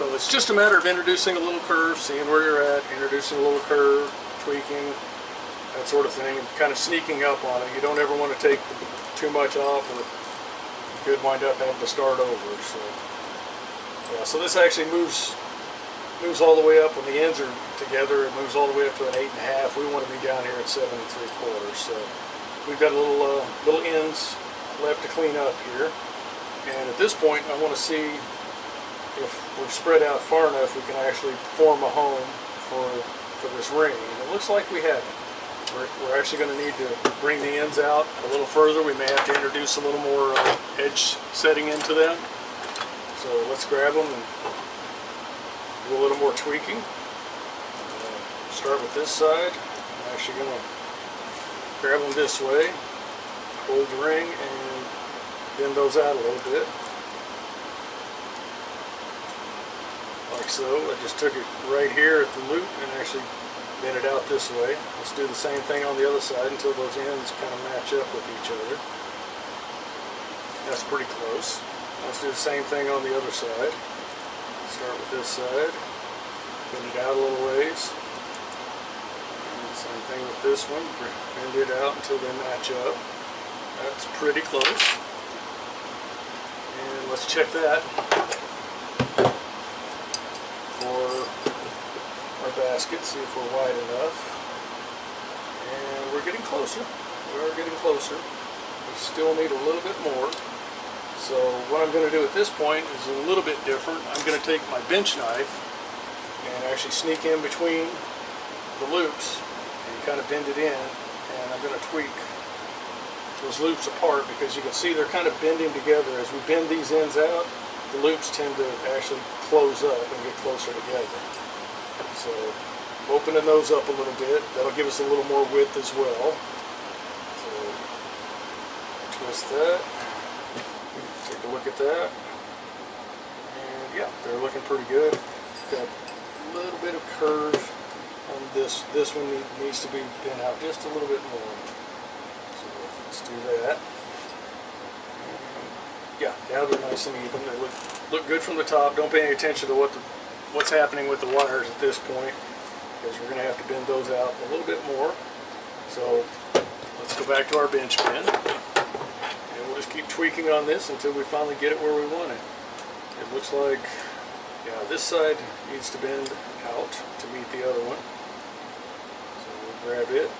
So it's just a matter of introducing a little curve, seeing where you're at, introducing a little curve, tweaking, that sort of thing, and kind of sneaking up on it. You don't ever want to take too much off, or you could wind up having to start over. So yeah, so this actually moves all the way up when the ends are together. It moves all the way up to an 8.5. We want to be down here at 7 3/4. So we've got little ends left to clean up here. And at this point, I want to see if we've spread out far enough we can actually form a home for this ring. And it looks like we have it. We're actually going to need to bring the ends out a little further. We may have to introduce a little more edge setting into them. So let's grab them and do a little more tweaking. Start with this side. I'm actually going to grab them this way, hold the ring, and bend those out a little bit. Like so. I just took it right here at the loop and actually bend it out this way. Let's do the same thing on the other side until those ends kind of match up with each other. That's pretty close. Let's do the same thing on the other side. Start with this side, bend it out a little ways. And same thing with this one, bend it out until they match up. That's pretty close. And let's check that for our basket, see if we're wide enough. And we're getting closer. We are getting closer. We still need a little bit more. So what I'm going to do at this point is a little bit different. I'm going to take my bench knife and actually sneak in between the loops and kind of bend it in. And I'm going to tweak those loops apart, because you can see they're kind of bending together. As we bend these ends out, the loops tend to actually close up and get closer together. So opening those up a little bit, that'll give us a little more width as well. So twist that, take a look at that, and yeah, they're looking pretty good. Got a little bit of curve on this. This one needs to be bent out just a little bit more. So let's do that. Yeah, now they're nice and even. They look good from the top. Don't pay any attention to what's happening with the wires at this point, because we're going to have to bend those out a little bit more. So let's go back to our bench bend, and we'll just keep tweaking on this until we finally get it where we want it. It looks like, yeah, this side needs to bend out to meet the other one. So we'll grab it,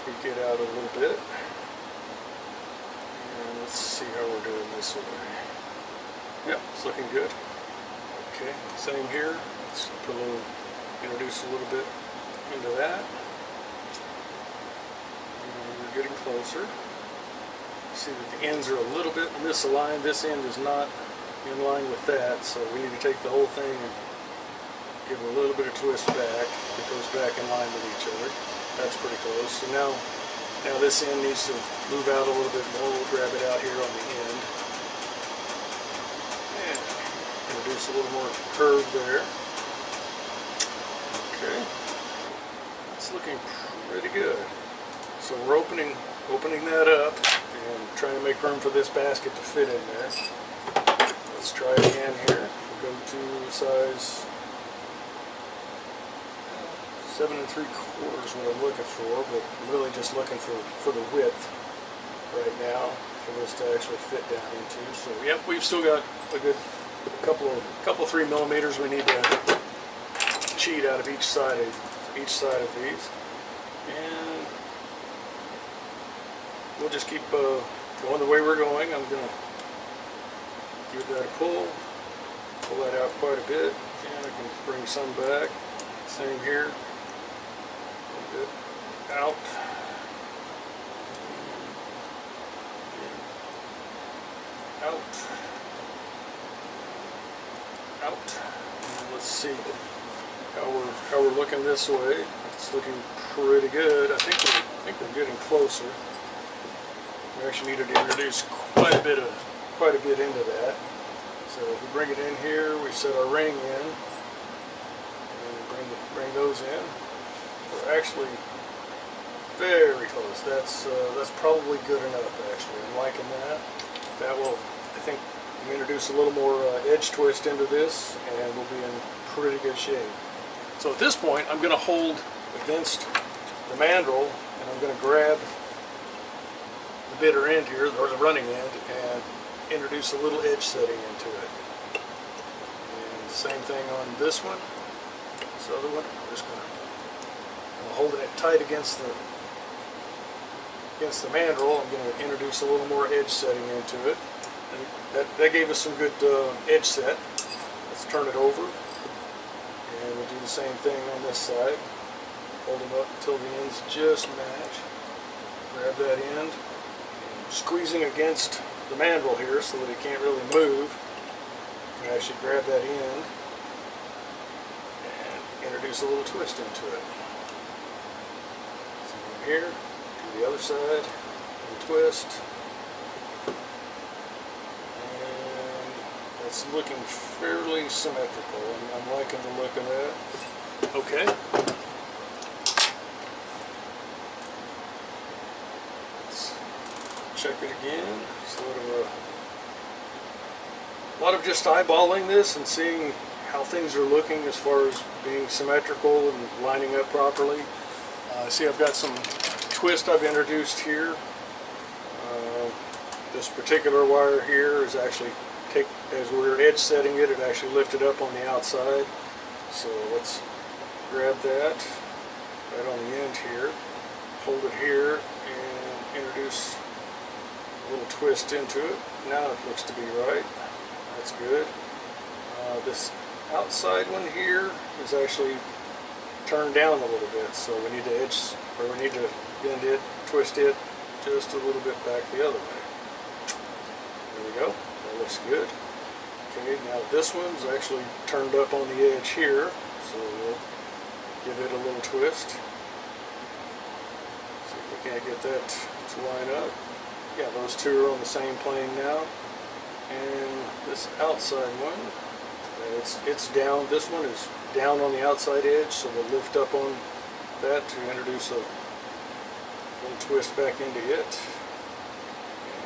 tweak it out a little bit. Let's see how we're doing this way. Yep, it's looking good. Okay, same here. Let's introduce a little bit into that. And we're getting closer. See that the ends are a little bit misaligned. This end is not in line with that, so we need to take the whole thing and give it a little bit of twist back. It goes back in line with each other. That's pretty close. So now this end needs to move out a little bit more. We'll grab it out here on the end. And introduce a little more curve there. Okay. It's looking pretty good. So we're opening that up and trying to make room for this basket to fit in there. Let's try it again here. We'll go to size 7 3/4 is what I'm looking for, but I'm really just looking for the width right now for this to actually fit down into. So yep, we've still got a good couple 3 millimeters we need to cheat out of each side of these, and we'll just keep going the way we're going. I'm gonna give that a pull that out quite a bit, and I can bring some back. Same here. Out, out, out. And let's see how we're looking this way. It's looking pretty good. I think we're getting closer. We actually needed to introduce quite a bit into that. So if we bring it in here, we set our ring in, and bring those in. We're actually very close. That's probably good enough. Actually, I'm liking that. I think we introduce a little more edge twist into this, and we'll be in pretty good shape. So at this point, I'm going to hold against the mandrel, and I'm going to grab the bitter end here, or the running end, and introduce a little edge setting into it. And same thing on this one. This other one, I'm just going to holding it tight against the mandrel. I'm going to introduce a little more edge setting into it. And that gave us some good edge set. Let's turn it over, and we'll do the same thing on this side. Hold them up until the ends just match. Grab that end, and squeezing against the mandrel here so that it can't really move. You can actually grab that end and introduce a little twist into it. So from here to the other side, and twist. And it's looking fairly symmetrical, and I'm liking the look of that. Okay. Let's check it again. Sort of a lot of just eyeballing this and seeing how things are looking as far as being symmetrical and lining up properly. See, I've got some twist I've introduced here. This particular wire here is actually, as we're edge setting it, it actually lifted up on the outside. So let's grab that right on the end here, hold it here, and introduce a little twist into it. Now it looks to be right. That's good. This outside one here is actually turned down a little bit, so we need to bend it, twist it just a little bit back the other way. There we go. That looks good. Okay, now this one's actually turned up on the edge here, so we'll give it a little twist. See if we can't get that to line up. Yeah, those two are on the same plane now. And this outside one, it's down. This one is down on the outside edge, so we'll lift up on that to introduce a little twist back into it.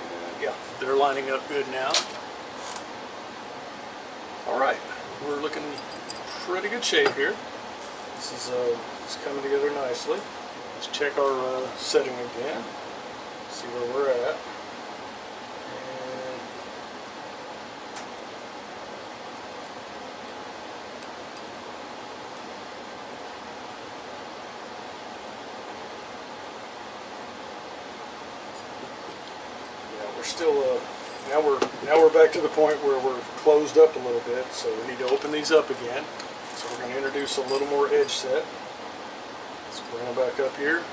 And yeah, they're lining up good now. Alright, we're looking pretty good shape here. This is coming together nicely. Let's check our setting again, see where we're at. Now we're back to the point where we're closed up a little bit, so we need to open these up again. So we're going to introduce a little more edge set. Let's bring them back up here.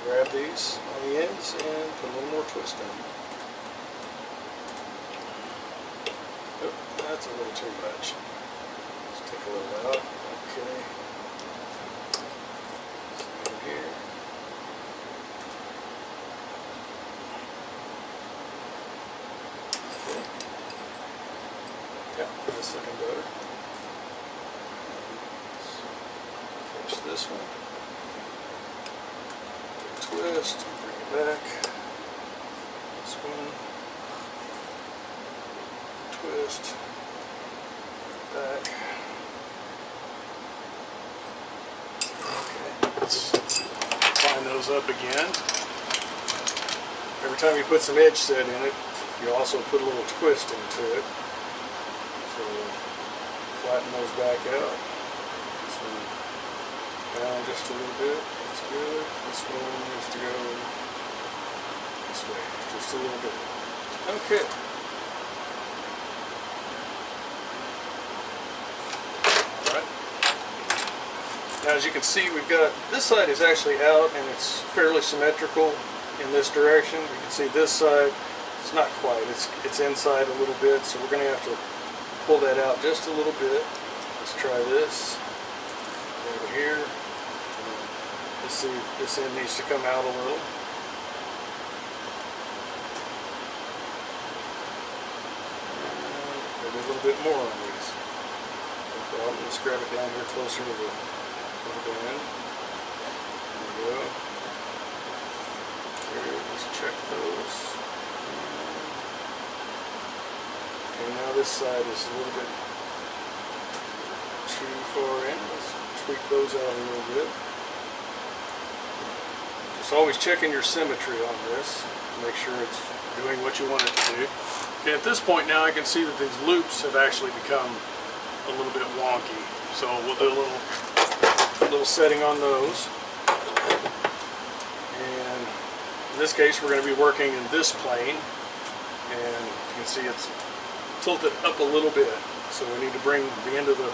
Grab these on the ends and put a little more twist in. Oh, that's a little too much. Let's take a little out. Okay. So here. Yeah, that's looking better. Finish this one. Twist, bring it back. This one. Twist. Back. Okay, let's line those up again. Every time you put some edge set in it, you also put a little twist into it. So flatten those back out. This one down just a little bit. That's good. This one needs to go this way, just a little bit. Okay. Alright. Now as you can see, we've got, this side is actually out and it's fairly symmetrical in this direction. You can see this side, it's not quite, it's inside a little bit, so we're going to have to pull that out just a little bit. Let's try this over here. Let's see, this end needs to come out a little. Maybe a little bit more on these. No problem. Let's grab it down here closer to the end. There we go. Here, let's check those. Okay, now this side is a little bit too far in. Let's tweak those out a little bit. Just always checking your symmetry on this to make sure it's doing what you want it to do. Okay, at this point now I can see that these loops have actually become a little bit wonky. So we'll do a little setting on those. And in this case we're going to be working in this plane. And you can see it's tilted up a little bit. So we need to bring the end of the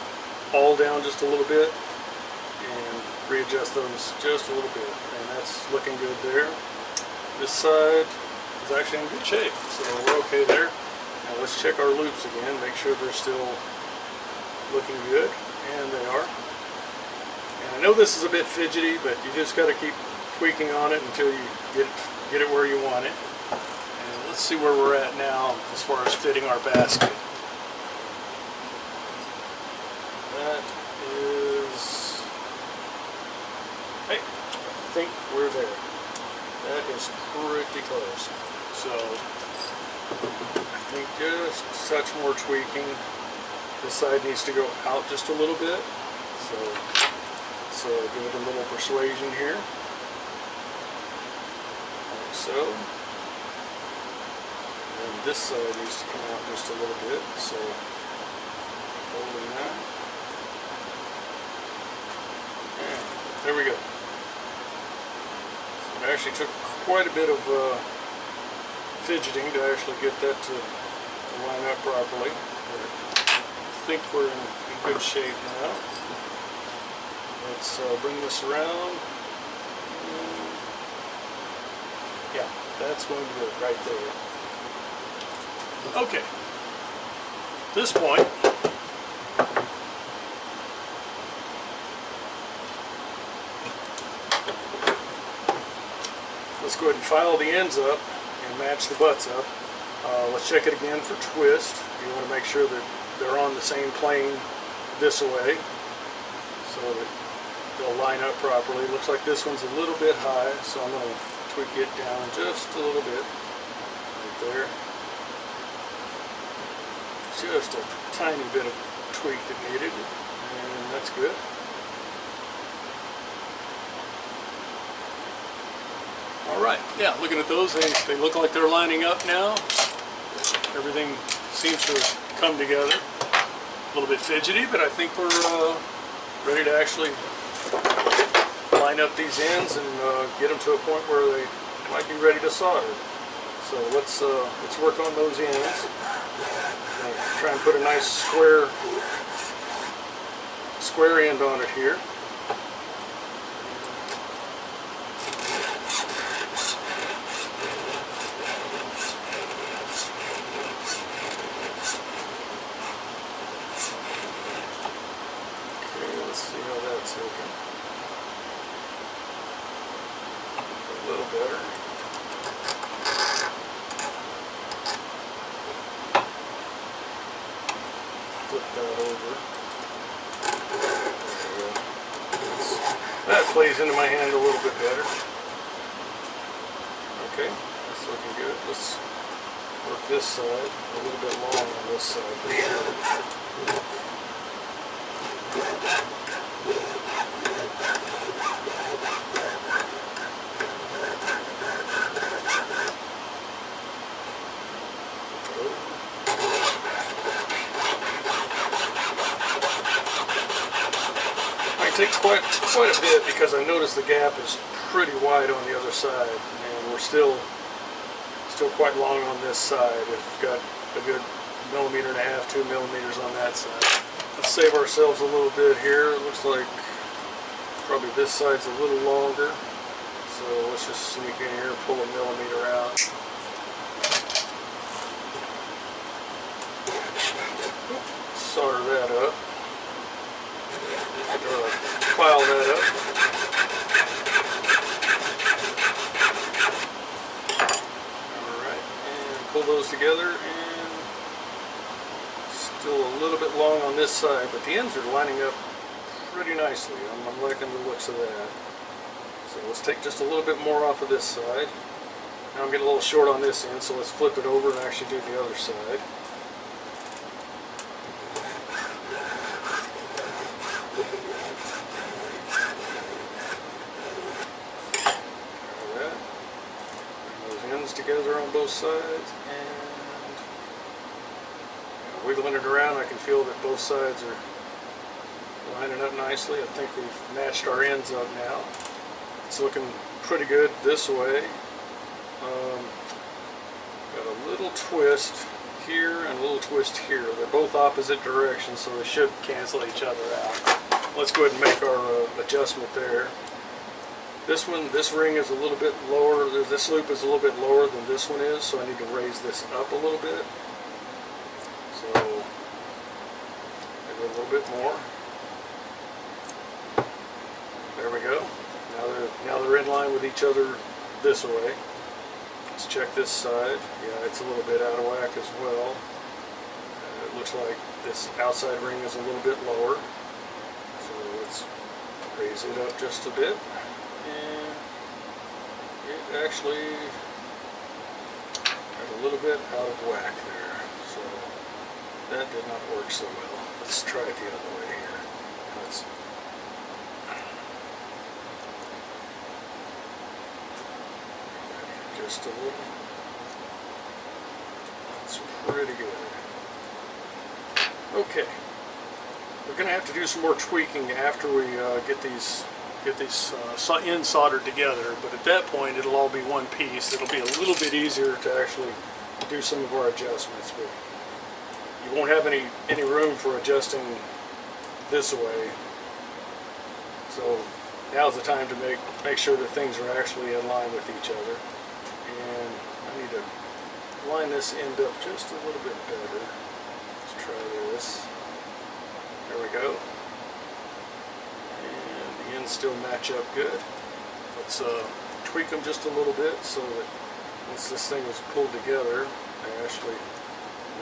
ball down just a little bit and readjust those just a little bit. And that's looking good there. This side is actually in good shape, so we're okay there. Now let's check our loops again, make sure they're still looking good, and they are. And I know this is a bit fidgety, but you just got to keep tweaking on it until you get it where you want it. And let's see where we're at now as far as fitting our basket. That is, hey, I think we're there. That is pretty close. So I think just a touch more tweaking. This side needs to go out just a little bit. So let's give it a little persuasion here. Like so. And this side needs to come out just a little bit. So holding that. And there we go. It actually took quite a bit of fidgeting to actually get that to line up properly. But I think we're in good shape now. Let's bring this around. Yeah, that's going to work right there. Okay. At this point, let's go ahead and file the ends up and match the butts up. Let's check it again for twist. You want to make sure that they're on the same plane this way so that they'll line up properly. Looks like this one's a little bit high, so I'm going to tweak it down just a little bit right there. Just a tiny bit of tweak that needed, and that's good. Alright, yeah, looking at those, they look like they're lining up now. Everything seems to have come together. A little bit fidgety, but I think we're ready to actually line up these ends and get them to a point where they might be ready to solder. So let's work on those ends. Try and put a nice square end on it here. A little better. Flip that over. There we go. That plays into my hand a little bit better. Okay, that's looking good. Let's work this side a little bit long on this side for sure. Takes quite a bit because I noticed the gap is pretty wide on the other side, and we're still quite long on this side. We've got a good 1.5 millimeters, 2 millimeters on that side. Let's save ourselves a little bit here. It looks like probably this side's a little longer, so let's just sneak in here and pull 1 millimeter out. Solder that up. File that up. Alright, and pull those together, and still a little bit long on this side, but the ends are lining up pretty nicely. I'm liking the looks of that. So let's take just a little bit more off of this side. Now I'm getting a little short on this end, so let's flip it over and actually do the other side. both sides, and wiggling it around. I can feel that both sides are lining up nicely. I think we've matched our ends up now. It's looking pretty good this way. Got a little twist here and a little twist here. They're both opposite directions, so they should cancel each other out. Let's go ahead and make our adjustment there. This ring is a little bit lower. This loop is a little bit lower than this one is, so I need to raise this up a little bit. So maybe a little bit more. There we go. Now they're in line with each other this way. Let's check this side. Yeah, it's a little bit out of whack as well. It looks like this outside ring is a little bit lower. So let's raise it up just a bit. And it actually got a little bit out of whack there. So that did not work so well. Let's try it the other way here. Let's just a little. That's pretty good. Okay, we're going to have to do some more tweaking after we get these ends soldered together. But at that point, it'll all be one piece. It'll be a little bit easier to actually do some of our adjustments. But you won't have any room for adjusting this way. So now's the time to make sure that things are actually in line with each other. And I need to line this end up just a little bit better. Let's try this. There we go. And the ends still match up good. Let's tweak them just a little bit so that once this thing is pulled together, they actually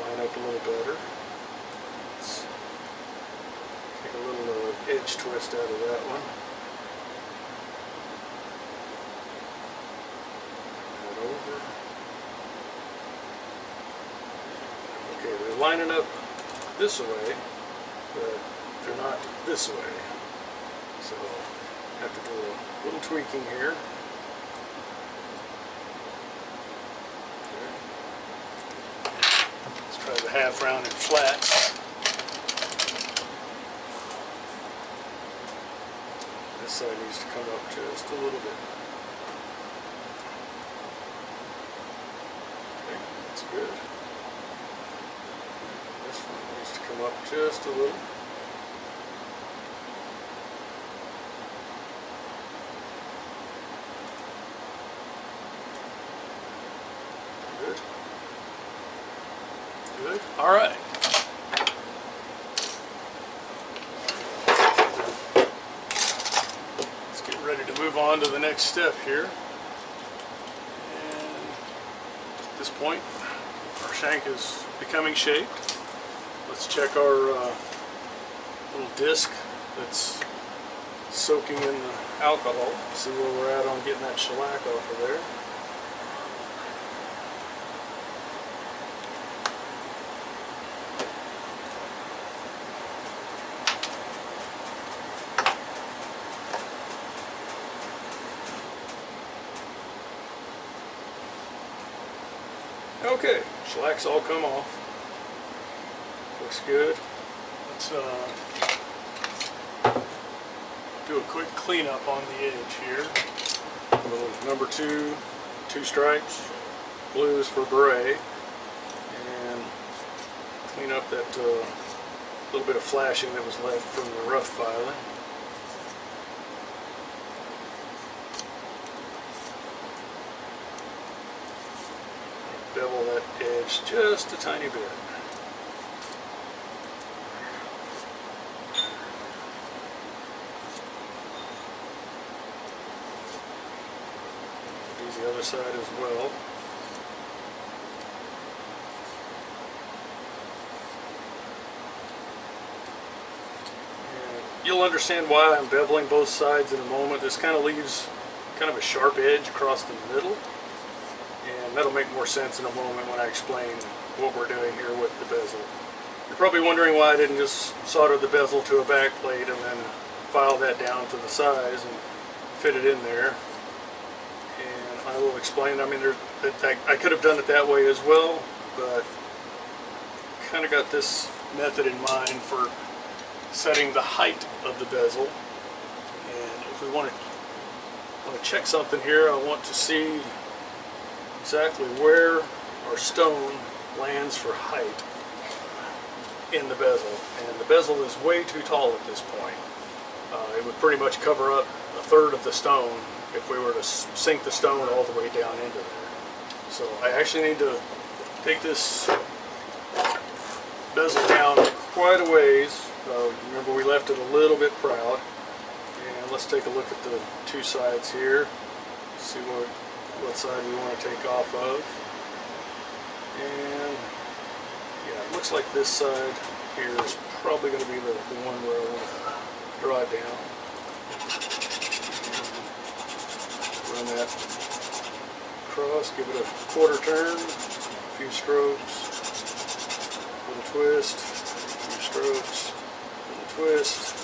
line up a little better. Let's take a little edge twist out of that one. Over. Okay, they're lining up this way, but they're not this way. So I have to do a little tweaking here. Okay. Let's try the half round and flat. This side needs to come up just a little bit. That's good. This one needs to come up just a little. Good. Good. All right. Let's get ready to move on to the next step here. And at this point, our shank is becoming shaped. Let's check our little disc that's soaking in the alcohol. See where we're at on getting that shellac off of there. Okay, shellac's all come off. Looks good. Let's do a quick cleanup on the edge here. A little number 2 stripes. Blue is for beret. And clean up that little bit of flashing that was left from the rough filing. Bevel that edge just a tiny bit. Do the other side as well. And you'll understand why I'm beveling both sides in a moment. This kind of leaves kind of a sharp edge across the middle. And that'll make more sense in a moment when I explain what we're doing here with the bezel. You're probably wondering why I didn't just solder the bezel to a back plate and then file that down to the size and fit it in there. And I will explain. I mean, I could have done it that way as well, but kind of got this method in mind for setting the height of the bezel. And if we want to check something here, I want to see exactly where our stone lands for height in the bezel. And the bezel is way too tall at this point. It would pretty much cover up a third of the stone if we were to sink the stone all the way down into there. So I actually need to take this bezel down quite a ways. Remember, we left it a little bit proud. And let's take a look at the two sides here. See what side we want to take off of. And yeah, it looks like this side here is probably going to be the one where I want to draw it down. Run that across, give it a quarter turn, a few strokes, a little twist, a few strokes, a little twist.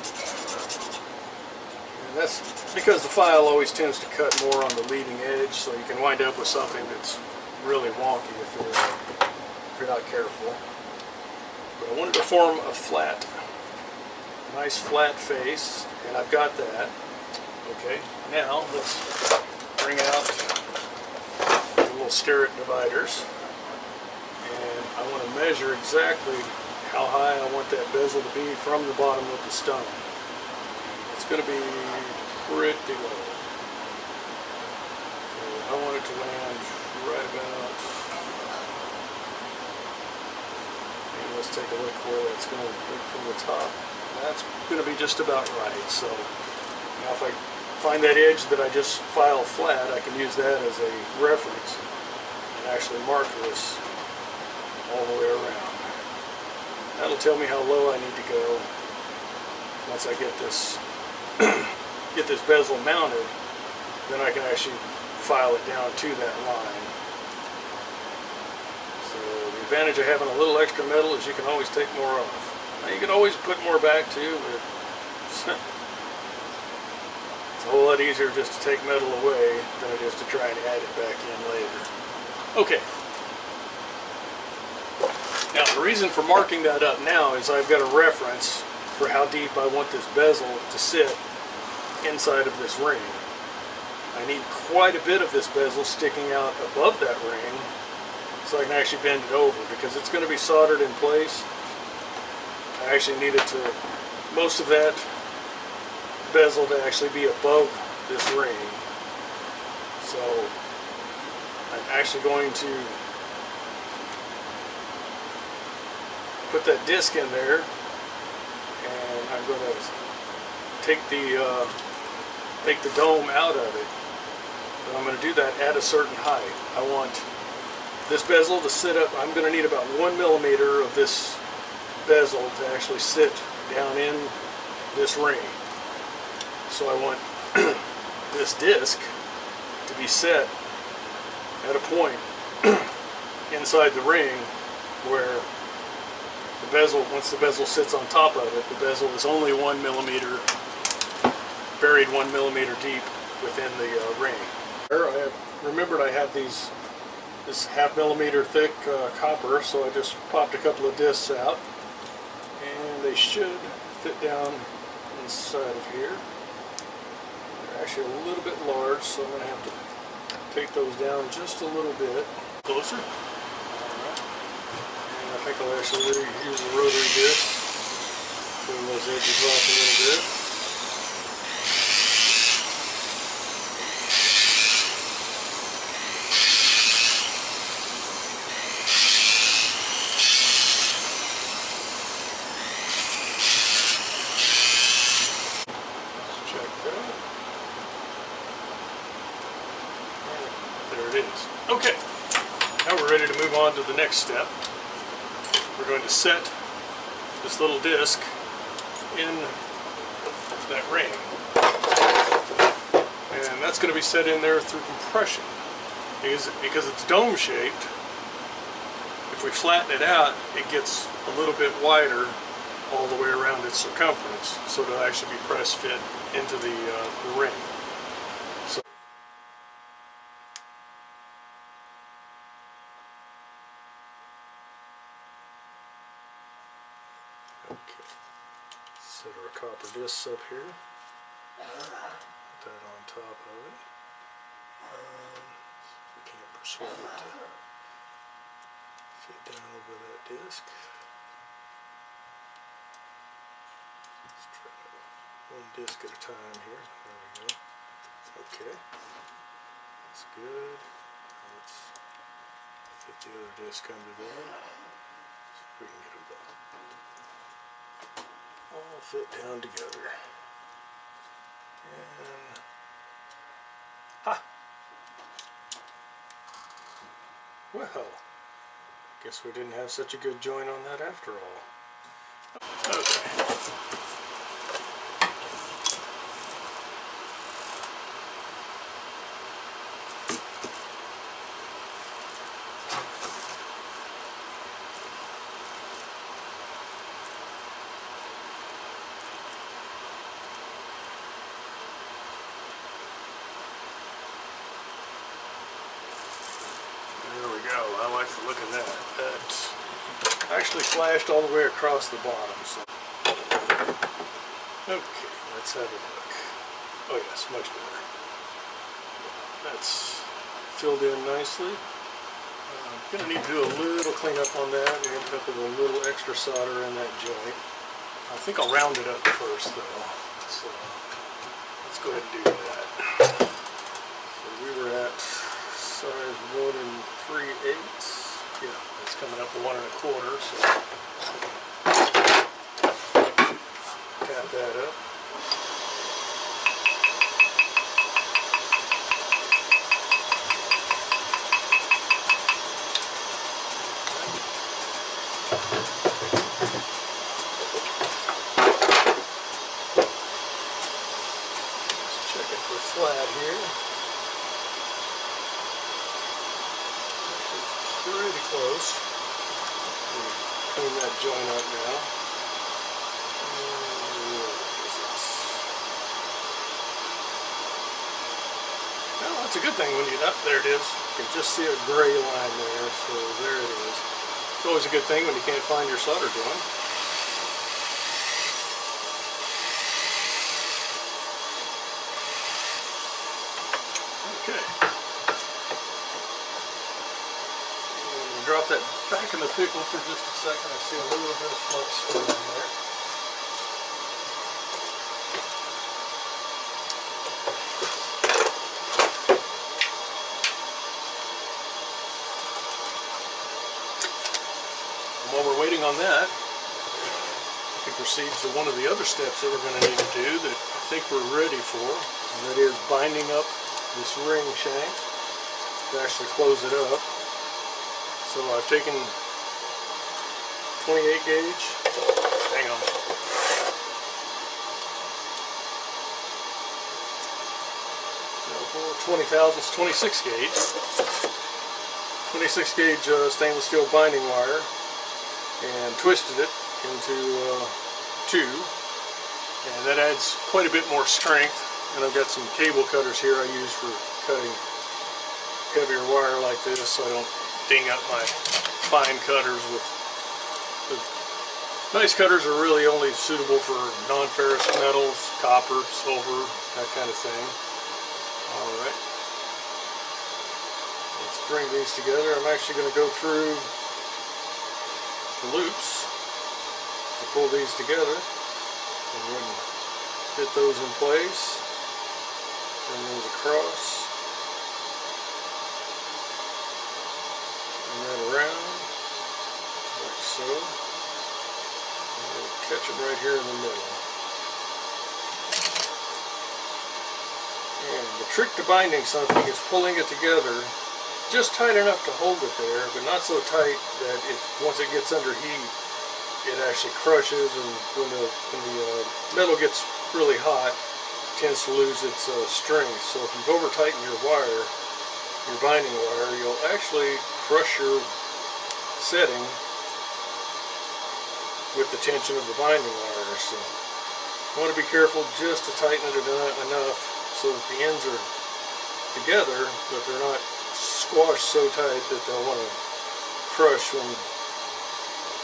And that's because the file always tends to cut more on the leading edge, so you can wind up with something that's really wonky if you're not careful. But I wanted to form a flat, nice flat face, and I've got that. Okay, now let's bring out the little stirret dividers, and I want to measure exactly how high I want that bezel to be from the bottom of the stone. It's going to be pretty low. So I want it to land right about, and let's take a look where that's going to look from the top. That's going to be just about right. So now if I find that edge that I just filed flat, I can use that as a reference and actually mark this all the way around. That'll tell me how low I need to go once I get this bezel mounted. Then I can actually file it down to that line. So the advantage of having a little extra metal is you can always take more off. Now you can always put more back too, but it's a whole lot easier just to take metal away than it is to try and add it back in later. Okay. Now the reason for marking that up now is I've got a reference for how deep I want this bezel to sit inside of this ring. I need quite a bit of this bezel sticking out above that ring so I can actually bend it over, because it's going to be soldered in place. I actually needed most of that bezel to actually be above this ring. So I'm actually going to put that disc in there, and I'm going to take the dome out of it. But I'm going to do that at a certain height. I want this bezel to sit up. I'm going to need about 1 millimeter of this bezel to actually sit down in this ring. So I want this disc to be set at a point inside the ring where the bezel, once the bezel sits on top of it, the bezel is only 1 millimeter, buried 1 millimeter deep within the ring. I remembered I had this 1/2 millimeter thick copper, so I just popped a couple of discs out, and they should fit down inside of here. They're actually a little bit large, so I'm going to have to take those down just a little bit closer. Alright. And I think I'll actually use a rotary disc, pulling those edges off a little bit. Okay, now we're ready to move on to the next step. We're going to set this little disc in that ring. And that's going to be set in there through compression. Because it's dome shaped, if we flatten it out, it gets a little bit wider all the way around its circumference, so it'll actually be press fit into the ring. Okay. Set our copper discs up here. Put that on top of it. We can't persuade it to fit down over that disc. Let's try one disc at a time here. There we go. Okay. That's good. Let's fit the other disc under there. So we can get them all fit down together. And ha! Well, guess we didn't have such a good joint on that after all. Okay. There we go. I like the look of that. That's actually flashed all the way across the bottom. So. Okay, let's have a look. Oh yes, much better. That's filled in nicely. I'm going to need to do a little cleanup on that and end up with a little extra solder in that joint. I think I'll round it up first though. So let's go ahead and do that. So we were at size 1 3/8. Yeah, it's coming up to 1 1/4. So tap that up. Just checking for flat here. Pretty close. Clean that joint up now. Well, that's a good thing when you're up there. It is. You can just see a gray line there. So there it is. It's always a good thing when you can't find your solder joint. Okay. Drop that back in the pickle for just a second. I see a little bit of flux still in there. And while we're waiting on that, we can proceed to one of the other steps that we're going to need to do that I think we're ready for, and that is binding up this ring shank to actually close it up. So I've taken 28 gauge, hang on, so 20 thousandths, 26 gauge, 26 gauge stainless steel binding wire, and twisted it into 2, and that adds quite a bit more strength. And I've got some cable cutters here I use for cutting heavier wire like this, so I don't ding up my fine cutters with nice cutters are really only suitable for non-ferrous metals, copper, silver, that kind of thing. Alright. Let's bring these together. I'm actually going to go through the loops to pull these together and then fit those in place. Bring those across. And then around, like so. And we'll catch them right here in the middle. And the trick to binding something is pulling it together just tight enough to hold it there, but not so tight that once it gets under heat, it actually crushes, and when the metal gets really hot, it tends to lose its strength. So if you've over tightened your wire, your binding wire, you'll actually crush your setting with the tension of the binding wire. So you want to be careful just to tighten it enough so that the ends are together, but they're not squashed so tight that they'll want to crush when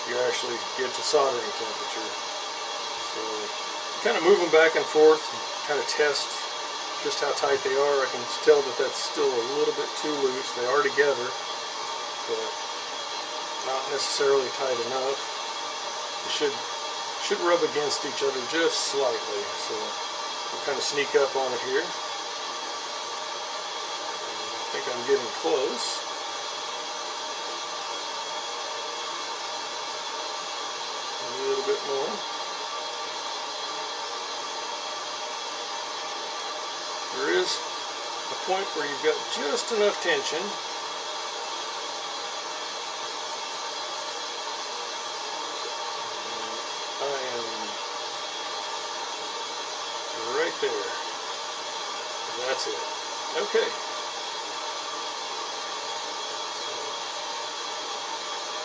you actually get to soldering temperature. So kind of move them back and forth, and kind of test just how tight they are. I can tell that that's still a little bit too loose. They are together, but not necessarily tight enough. They should rub against each other just slightly. So we'll kind of sneak up on it here. I think I'm getting close. A little bit more. There is a point where you've got just enough tension. I am right there. That's it. Okay.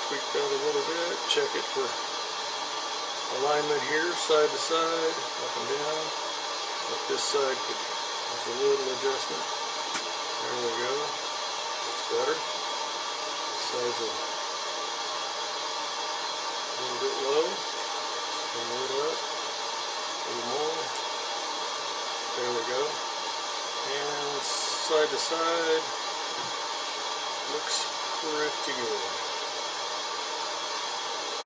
Tweak that a little bit. Check it for alignment here, side to side, up and down. Like this side could use a little adjustment. There we go. That's better. This side's a little bit low. Bring it up. A little more. There we go. And side to side. Looks pretty good.